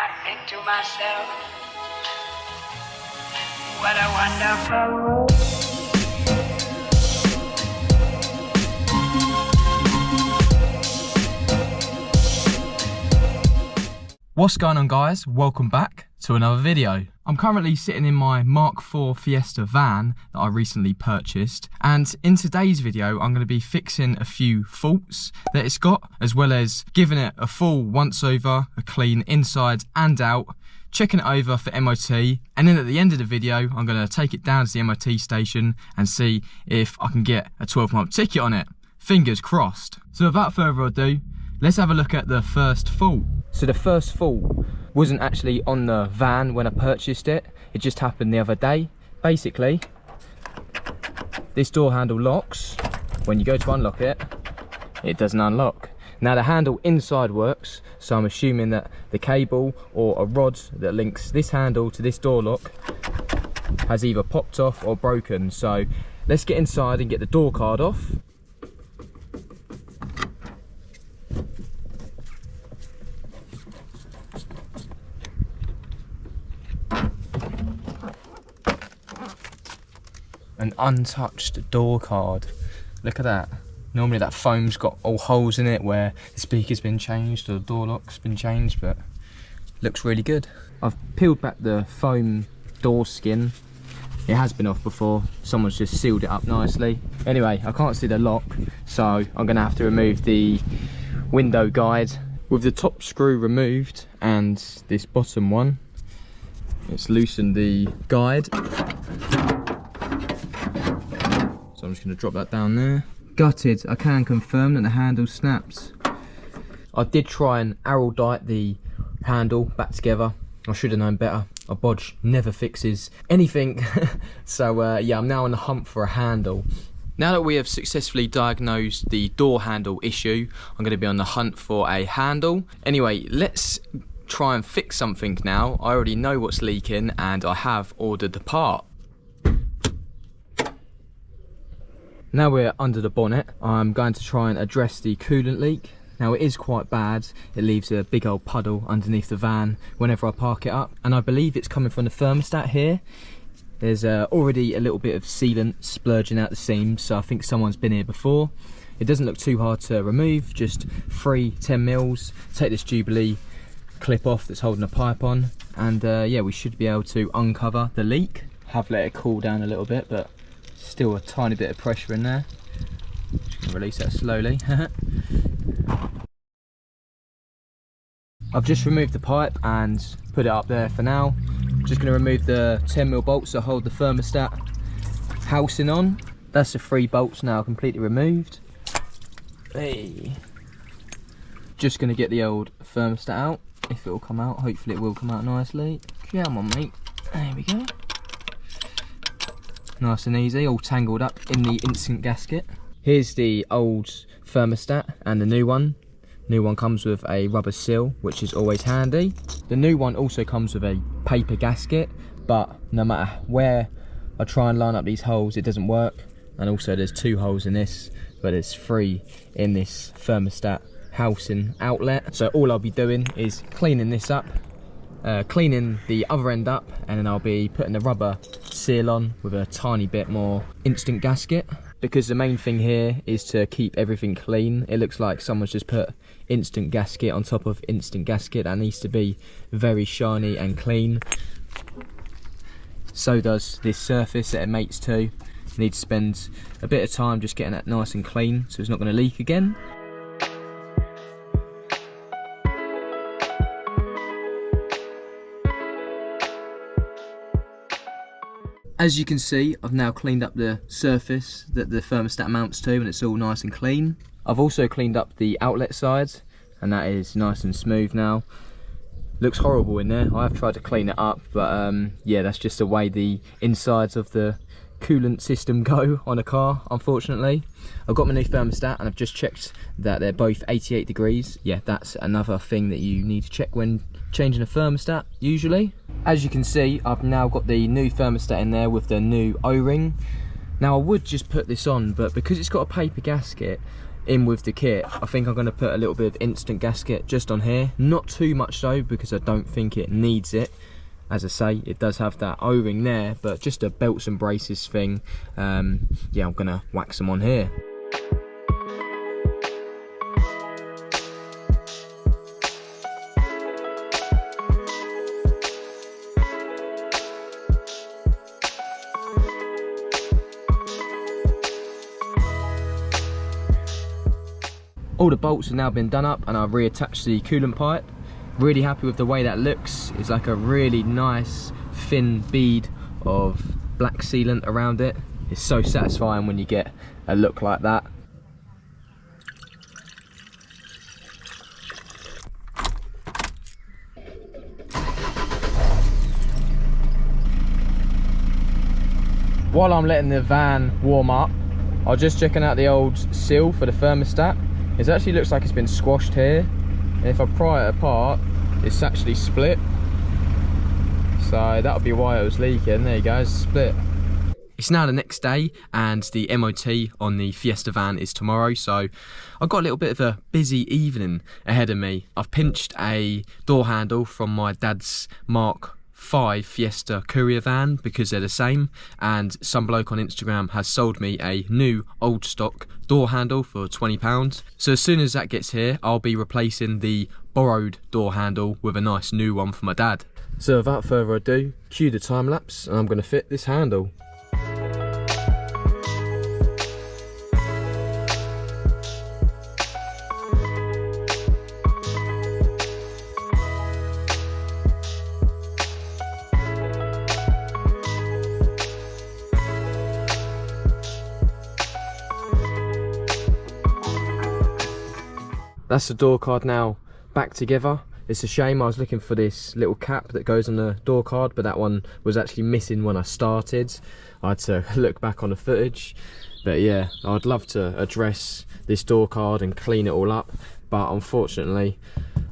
I think to myself, what a wonderful world. What's going on, guys? Welcome back to another video. I'm currently sitting in my Mk4 Fiesta van that I recently purchased, and in today's video I'm going to be fixing a few faults that it's got, as well as giving it a full once over, a clean inside and out, checking it over for MOT, and then at the end of the video I'm going to take it down to the MOT station and see if I can get a 12-month ticket on it. Fingers crossed. So without further ado, let's have a look at the first fault. So the first fault wasn't actually on the van when I purchased it. It just happened the other day. Basically, this door handle locks. When you go to unlock it, it doesn't unlock. Now the handle inside works, so I'm assuming that the cable or a rod that links this handle to this door lock has either popped off or broken. So let's get inside and get the door card off. An untouched door card. Look at that. Normally that foam's got all holes in it where the speaker's been changed or the door lock's been changed, but looks really good. I've peeled back the foam door skin. It has been off before. Someone's just sealed it up nicely. Anyway, I can't see the lock, so I'm gonna have to remove the window guide. With the top screw removed and this bottom one, let's loosen the guide. So I'm just going to drop that down there. Gutted, I can confirm that the handle snaps. I did try and araldite the handle back together. I should have known better. A bodge never fixes anything. So yeah, I'm now on the hunt for a handle. Now that we have successfully diagnosed the door handle issue, I'm going to be on the hunt for a handle. Anyway, let's try and fix something now. I already know what's leaking and I have ordered the part. Now we're under the bonnet, I'm going to try and address the coolant leak. Now it is quite bad. It leaves a big old puddle underneath the van whenever I park it up, and I believe it's coming from the thermostat here. There's already a little bit of sealant splurging out the seams, so I think someone's been here before. It doesn't look too hard to remove, just 3 10mm. Take this Jubilee clip off that's holding the pipe on, and yeah, we should be able to uncover the leak. Have let it cool down a little bit, but still a tiny bit of pressure in there. Just gonna release that slowly. I've just removed the pipe and put it up there for now. Just gonna remove the 10mm bolts that hold the thermostat housing on. That's the 3 bolts now completely removed. Hey. Just gonna get the old thermostat out, if it will come out. Hopefully it will come out nicely. Come on, mate. There we go. Nice and easy, all tangled up in the instant gasket. Here's the old thermostat and the new one. New one comes with a rubber seal, which is always handy. The new one also comes with a paper gasket, but no matter where I try and line up these holes, it doesn't work. And also there's 2 holes in this, but there's 3 in this thermostat housing outlet. So all I'll be doing is cleaning this up, cleaning the other end up, and then I'll be putting the rubber seal on with a tiny bit more instant gasket, because the main thing here is to keep everything clean. It looks like someone's just put instant gasket on top of instant gasket. That needs to be very shiny and clean. So does this surface that it mates to. You need to spend a bit of time just getting that nice and clean so it's not going to leak again. As you can see, I've now cleaned up the surface that the thermostat mounts to, and it's all nice and clean. I've also cleaned up the outlet side, and that is nice and smooth now. Looks horrible in there. I have tried to clean it up, but yeah, that's just the way the insides of the coolant system go on a car, unfortunately. I've got my new thermostat and I've just checked that they're both 88 degrees. Yeah, that's another thing that you need to check when changing a thermostat usually. As you can see, I've now got the new thermostat in there with the new O-ring. Now I would just put this on, but because it's got a paper gasket, in with the kit, I think I'm going to put a little bit of instant gasket just on here. Not too much though, because I don't think it needs it. As I say, it does have that O-ring there, but just a belts and braces thing. Yeah, I'm going to whack some on here. All the bolts have now been done up and I've reattached the coolant pipe. Really happy with the way that looks. It's like a really nice thin bead of black sealant around it. It's so satisfying when you get a look like that. While I'm letting the van warm up, I was just checking out the old seal for the thermostat. It actually looks like it's been squashed here, and if I pry it apart, it's actually split. So that'll be why it was leaking. There you go, it's split. It's now the next day and the MOT on the Fiesta van is tomorrow, so I've got a little bit of a busy evening ahead of me. I've pinched a door handle from my dad's Mk4 Fiesta courier van because they're the same, and some bloke on Instagram has sold me a new old stock door handle for £20. So as soon as that gets here, I'll be replacing the borrowed door handle with a nice new one for my dad. So without further ado, cue the time lapse and I'm going to fit this handle. That's the door card now back together. It's a shame, I was looking for this little cap that goes on the door card, but that one was actually missing when I started. I had to look back on the footage. But yeah, I'd love to address this door card and clean it all up, but unfortunately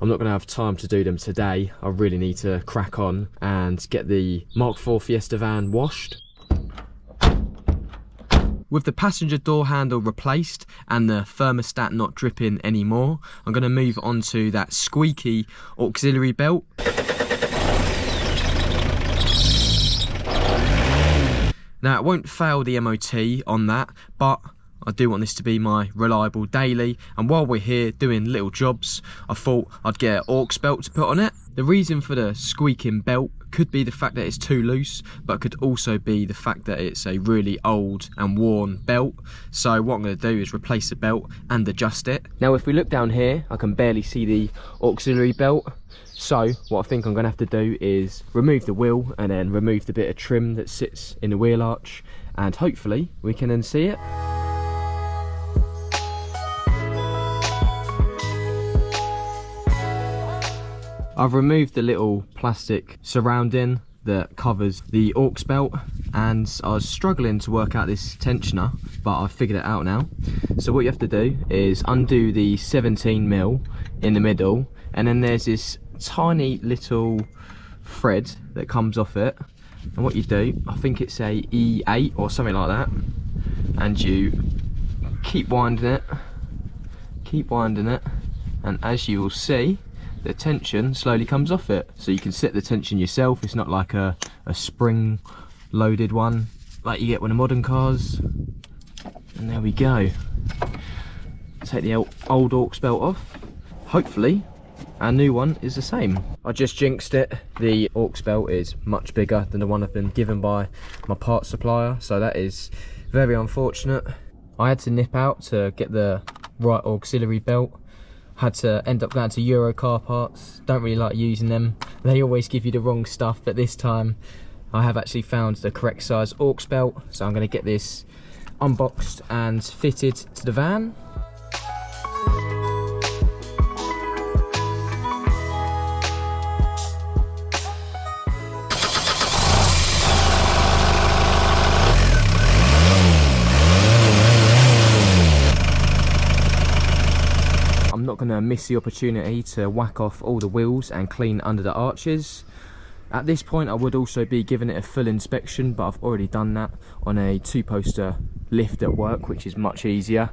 I'm not going to have time to do them today. I really need to crack on and get the Mk4 Fiesta van washed. With the passenger door handle replaced and the thermostat not dripping anymore, I'm going to move on to that squeaky auxiliary belt. Now it won't fail the MOT on that, but I do want this to be my reliable daily, and while we're here doing little jobs, I thought I'd get an aux belt to put on it. The reason for the squeaking belt could be the fact that it's too loose, but could also be the fact that it's a really old and worn belt. So what I'm going to do is replace the belt and adjust it. Now if we look down here, I can barely see the auxiliary belt. So what I think I'm going to have to do is remove the wheel and then remove the bit of trim that sits in the wheel arch, and hopefully we can then see it. I've removed the little plastic surrounding that covers the aux belt, and I was struggling to work out this tensioner, but I've figured it out now. So what you have to do is undo the 17mm in the middle, and then there's this tiny little thread that comes off it, and what you do, I think it's a E8 or something like that, and you keep winding it, and as you will see, the tension slowly comes off it. So you can set the tension yourself. It's not like a spring loaded one like you get with the modern cars. And there we go. Take the old aux belt off. Hopefully our new one is the same. I just jinxed it. The aux belt is much bigger than the one I've been given by my parts supplier, so that is very unfortunate. I had to nip out to get the right auxiliary belt. Had to end up going to Euro car parts. Don't really like using them. They always give you the wrong stuff, but this time I have actually found the correct size aux belt. So I'm going to get this unboxed and fitted to the van. Not going to miss the opportunity to whack off all the wheels and clean under the arches. At this point I would also be giving it a full inspection, but I've already done that on a 2-poster lift at work, which is much easier.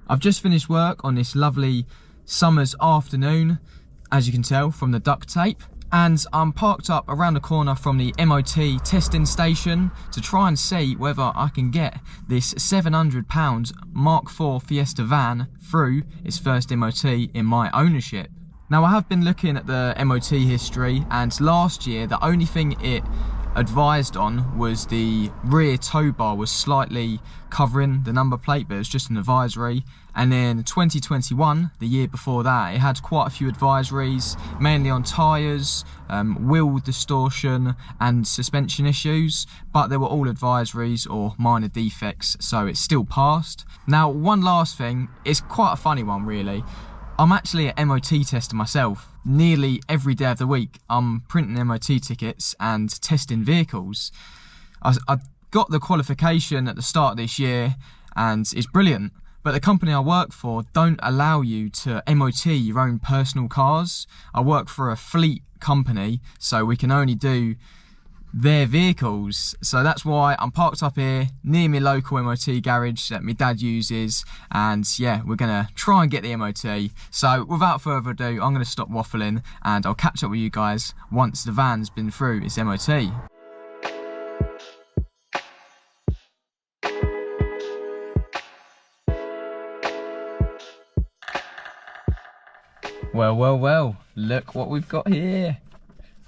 I've just finished work on this lovely summer's afternoon, as you can tell from the duct tape, and I'm parked up around the corner from the MOT testing station to try and see whether I can get this £700 Mk4 Fiesta van through its first MOT in my ownership. Now, I have been looking at the MOT history, and last year the only thing it advised on was the rear tow bar was slightly covering the number plate, but it was just an advisory. And then 2021, the year before that, it had quite a few advisories, mainly on tyres, wheel distortion and suspension issues, but they were all advisories or minor defects, so it still passed. Now, one last thing, it's quite a funny one really. I'm actually an MOT tester myself. Nearly every day of the week, I'm printing MOT tickets and testing vehicles. I got the qualification at the start of this year, and it's brilliant. But the company I work for don't allow you to MOT your own personal cars. I work for a fleet company, so we can only do their vehicles. So that's why I'm parked up here near my local MOT garage that my dad uses, and yeah, we're gonna try and get the MOT. So without further ado, I'm gonna stop waffling and I'll catch up with you guys once the van's been through its MOT. Well, look what we've got here.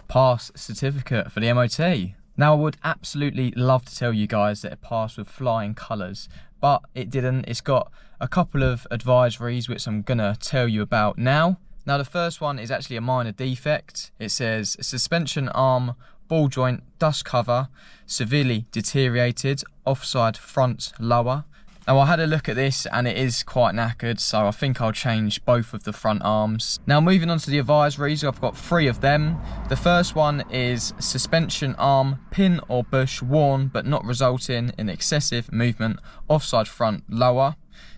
Pass certificate for the MOT. Now, I would absolutely love to tell you guys that it passed with flying colours, but it didn't. It's got a couple of advisories which I'm gonna tell you about now. Now, the first one is actually a minor defect. It says suspension arm, ball joint, dust cover, severely deteriorated, offside front lower. Now, I had a look at this and it is quite knackered, so I think I'll change both of the front arms. Now, moving on to the advisories, I've got 3 of them. The first one is suspension arm, pin or bush worn but not resulting in excessive movement, offside front lower.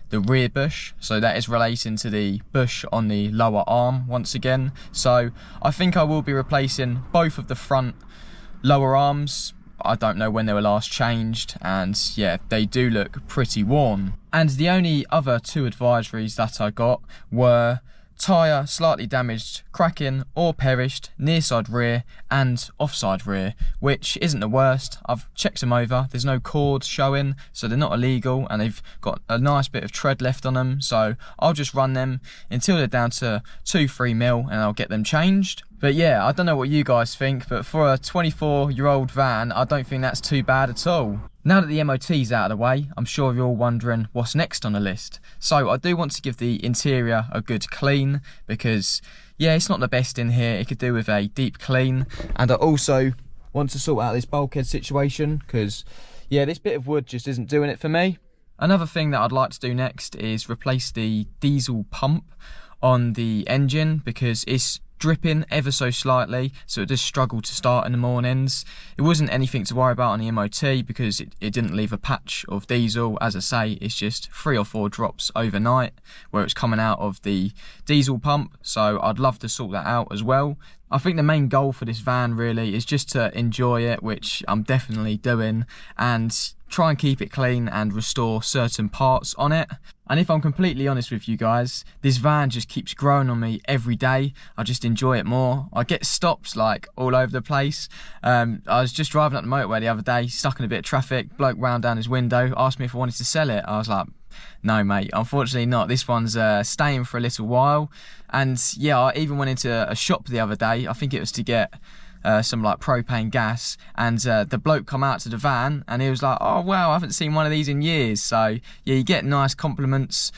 The rear bush, so that is relating to the bush on the lower arm once again. So I think I will be replacing both of the front lower arms. I don't know when they were last changed, and yeah, they do look pretty worn. And the only other 2 advisories that I got were tyre slightly damaged, cracking or perished, near side rear and offside rear, which isn't the worst. I've checked them over, there's no cord showing, so they're not illegal, and they've got a nice bit of tread left on them, so I'll just run them until they're down to 2-3 mil and I'll get them changed. But yeah, I don't know what you guys think, but for a 24-year-old van, I don't think that's too bad at all. Now that the MOT's out of the way, I'm sure you're all wondering what's next on the list. So I do want to give the interior a good clean, because yeah, it's not the best in here. It could do with a deep clean. And I also want to sort out this bulkhead situation, because yeah, this bit of wood just isn't doing it for me. Another thing that I'd like to do next is replace the diesel pump on the engine, because it's dripping ever so slightly, so it does struggle to start in the mornings. It wasn't anything to worry about on the MOT because it didn't leave a patch of diesel. As I say, it's just 3 or 4 drops overnight where it's coming out of the diesel pump, so I'd love to sort that out as well. I think the main goal for this van really is just to enjoy it, which I'm definitely doing, and try and keep it clean and restore certain parts on it. And if I'm completely honest with you guys, this van just keeps growing on me every day. I just enjoy it more. I get stopped like all over the place. I was just driving up the motorway the other day, stuck in a bit of traffic, bloke round down his window, asked me if I wanted to sell it. I was like, no mate, unfortunately not. This one's staying for a little while. And yeah, I even went into a shop the other day, I think it was to get some like propane gas, and the bloke come out to the van and he was like, oh wow, I haven't seen one of these in years. So yeah, you get nice compliments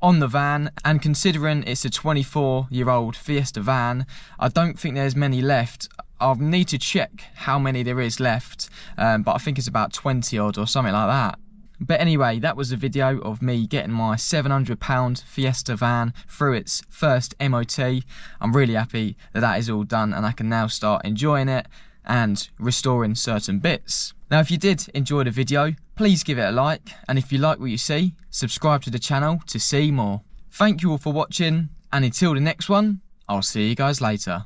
on the van, and considering it's a 24-year-old Fiesta van, I don't think there's many left. I'll need to check how many there is left, but I think it's about 20 odd or something like that. But anyway, that was a video of me getting my £700 Fiesta van through its first MOT. I'm really happy that that is all done and I can now start enjoying it and restoring certain bits. Now, if you did enjoy the video, please give it a like, and if you like what you see, subscribe to the channel to see more. Thank you all for watching, and until the next one, I'll see you guys later.